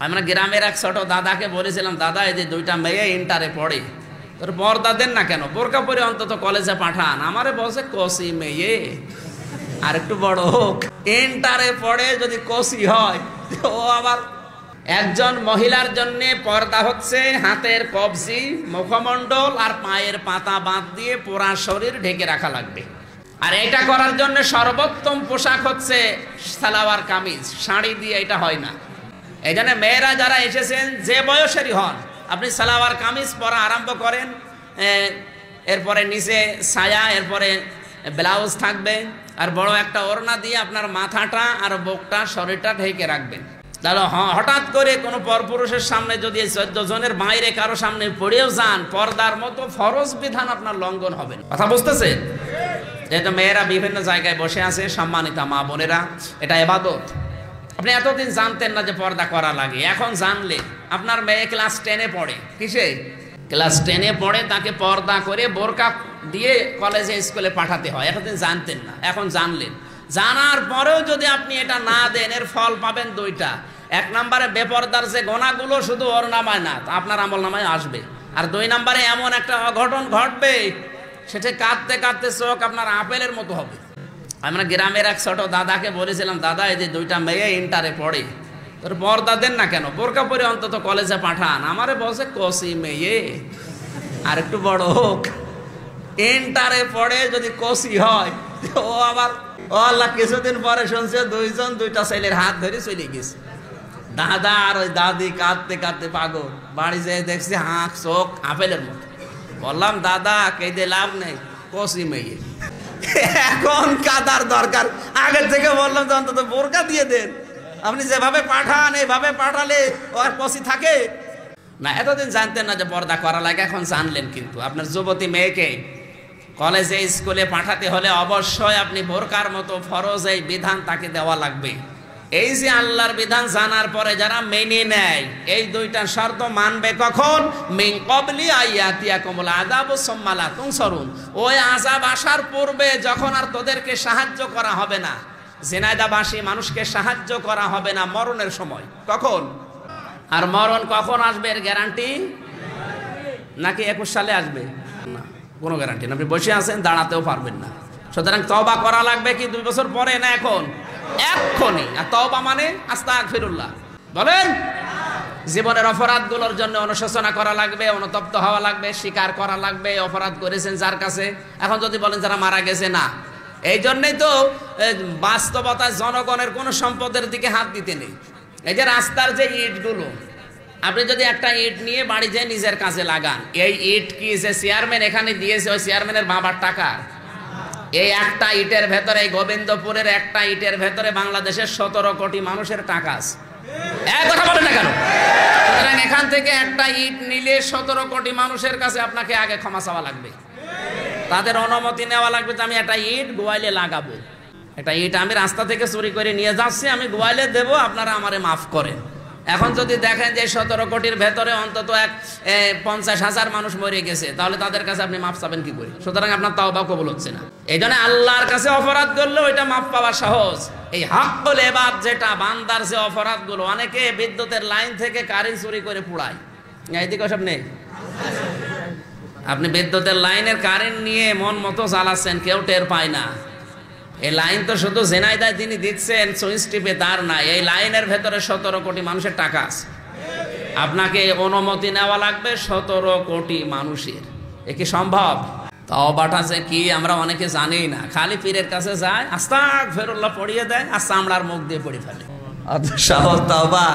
আমরা গ্রামের এক ছোট দাদাকে বলেছিলাম, দাদা এই যে দুইটা মেয়ে ইন্টারে পড়ে, তোর পর্দা দেন না কেন, বোরকা পরে অন্তত কলেজে পাঠান। আমারে বসে কষি মেয়ে, আর একটু বড় হোক, ইন্টারে পড়ে যদি কষি হয়। ও আবার একজন মহিলার জন্য পর্দা হচ্ছে হাতের কবজি, মুখমণ্ডল আর পায়ের পাতা বাঁধ দিয়ে পুরা শরীর ঢেকে রাখা লাগবে। আর এটা করার জন্য সর্বোত্তম পোশাক হচ্ছে সালোয়ার কামিজ, শাড়ি দিয়ে এটা হয় না। এই জন্য মেয়েরা যারা এসেছেন যে বয়সেরই হন, আপনি সালোয়ার কামিজ পরা আরম্ভ করেন, এরপরে নিচে সায়া, এরপরে ব্লাউজ থাকবে, আর বড় একটা ওড়না দিয়ে আপনার মাথাটা আর বুকটা শরীরটা ঢেকে রাখবেন। তাহলে হঠাৎ করে কোনো পরপুরুষের সামনে যদি 14 জনের বাইরে কারো সামনে পড়েও যান, পর্দার মতো ফরজ বিধান আপনার লঙ্ঘন হবে। কথা বুঝতেছে? যেহেতু মেয়েরা বিভিন্ন জায়গায় বসে আছে, সম্মানিতা মা বোনেরা, এটা ইবাদত। আপনি এতদিন জানতেন না যে পর্দা করা লাগে, এখন জানলে। আপনার মেয়ে ক্লাস 10-এ পড়ে, কিসে? ক্লাস 10-এ পড়ে, তাকে পর্দা করে বোরকা দিয়ে কলেজে স্কুলে পাঠাতে হয়। এতদিন জানতেন না, এখন জানলেন। জানার পরেও যদি আপনি এটা না দেন, এর ফল পাবেন দুইটা। এক নম্বরে বেপর্দার যে গোনাগুলো শুধু ওর নামায় না, আপনার আমল নামায় আসবে। আর 2 নম্বরে এমন একটা অঘটন ঘটবে, সেটা কাঁদতে কাঁদতে চোখ আপনার আপেলের মতো হবে। আমরা গ্রামের এক ছোট দাদাকে বলেছিলাম, দাদা এই যে দুইটা মেয়ে ইন্টারে পড়ে, তোর পর্দা দেন না কেন, বোরকা পরে অন্তত কলেজে পাঠান। আমারে বসে কষি মেয়ে, আর একটু বড় হোক, ইন্টারে পড়ে যদি কষি হয়। ও আবার ও আল্লাহ, কিছুদিন পরে শুনছে দুইজন দুইটা ছেলের হাত ধরে চলে গেছে। দাদা আর ওই দাদি কাঁদতে কাঁদতে পাগল। বাড়ি যেয়ে দেখছি হাঁক চোখ আপেলের মতো। বললাম, দাদা কেঁদে লাভ নেই, কষি মেয়ে। এখন কাদার দরকার, আগের থেকে বললাম যে অন্তত বোরকা দিয়ে দেন। আপনি যেভাবে পাঠান, এইভাবে পাঠালে ও আর কষি থাকে না। এতদিন জানতেন না যে পর্দা করা লাগে, এখন জানলেন। কিন্তু আপনার যুবতী মেয়েকে কলেজে স্কুলে পাঠাতে হলে অবশ্যই আপনি বোরকার মতো ফরজ এই বিধান তাকে দেওয়া লাগবে। এই যে আল্লাহর বিধান জানার পরে যারা মেনে নেয়, এই দুইটা শর্ত মানবে কখন? মিন ক্বাবলি আইয়াতিয়াকুমুল আযাবু সুম্মা লা তুনসারুন। ওই আযাব আসার পূর্বে, যখন আর তোদেরকে সাহায্য করা হবে না, জিনাইদাবাসী মানুষকে সাহায্য করা হবে না মরণের সময়। কখন? আর মরণ কখন আসবে এর গ্যারান্টি নাকি 21 সালে আসবে? না, কোনো গ্যারান্টি না। আপনি বসে আছেন, দাঁড়াতেও পারবেন না। সুতরাং তওবা করা লাগবে কি 2 বছর পরে, না এখন? এক্ষুনি। আর তওবা মানে আস্তাগফিরুল্লাহ বলেন। জীবনের অপরাধগুলোর জন্য অনুশোচনা করা লাগবে, অনুতপ্ত হওয়া লাগবে, স্বীকার করা লাগবে অপরাধ করেছেন যার কাছে। এখন যদি বলেন যারা মারা গেছে, না। এই জন্যই তো বাস্তবতায় জনগণের কোনো সম্পদের দিকে হাত দিতে নেই। এই যে রাস্তার যে ইটগুলো, আপনি যদি একটা ইট নিয়ে বাড়ি যেয়ে নিজের কাজে লাগান, এই ইট কি যে চেয়ারম্যান এখানে দিয়েছে, ওই চেয়ারম্যানের বাবার টাকা? এই একটা ইটের ভেতরে, এই গোবিন্দপুরের একটা ইটের ভেতরে বাংলাদেশের 17 কোটি মানুষের টাকা আছে। এক কথা বলেন না কেন? সুতরাং এখান থেকে একটা ইট নিলে 17 কোটি মানুষের কাছে আপনাকে আগে ক্ষমা চাওয়া লাগবে, তাদের অনুমতি নেওয়া লাগবে যে আমি একটা ইট গোয়ালে লাগাবো। একটা ইট আমি রাস্তা থেকে চুরি করে নিয়ে যাচ্ছি, আমি গোয়ালে দেব, আপনারা আমারে মাফ করেন। এখন যদি দেখেন যে 17 কোটির ভেতরে অন্তত 50,000 মানুষ মরে গেছে, তাহলে তাদের কাছে আপনি মাফ চাবেন কি করে? সুতরাং আপনার তাওবা কবুল হচ্ছে না। এই জন্য আল্লাহর কাছে অপরাধ করলে ওইটা মাফ পাওয়া সহজ। এই হাক্কুল ইবাদ যেটা, বান্দার যে অপরাধগুলো, অনেকে বিদ্যুতের লাইন থেকে কারেন্ট চুরি করে পোড়ায়, এইদিকে সব নেই। আপনি বিদ্যুতের লাইনের কারেন্ট নিয়ে মন মতো চালাচ্ছেন, কেউ টের পায় না। এই লাইন তো শুধু জেনাইদায় তিনি দিচ্ছেন সুইচ টিপে, তার না। এই লাইনের ভেতরে 17 কোটি মানুষের টাকা আছে। আপনাকে অনুমতি নেওয়া লাগবে 17 কোটি মানুষের। এ কি সম্ভব? তওবাটা যে কি আমরা অনেকে জানি না। খালি পীরের কাছে যায়, আস্তাগফিরুল্লাহ পড়িয়ে দেয়, আর চামড়ার মুখ দিয়ে পড়ে ফেলে। অত সহজ তওবা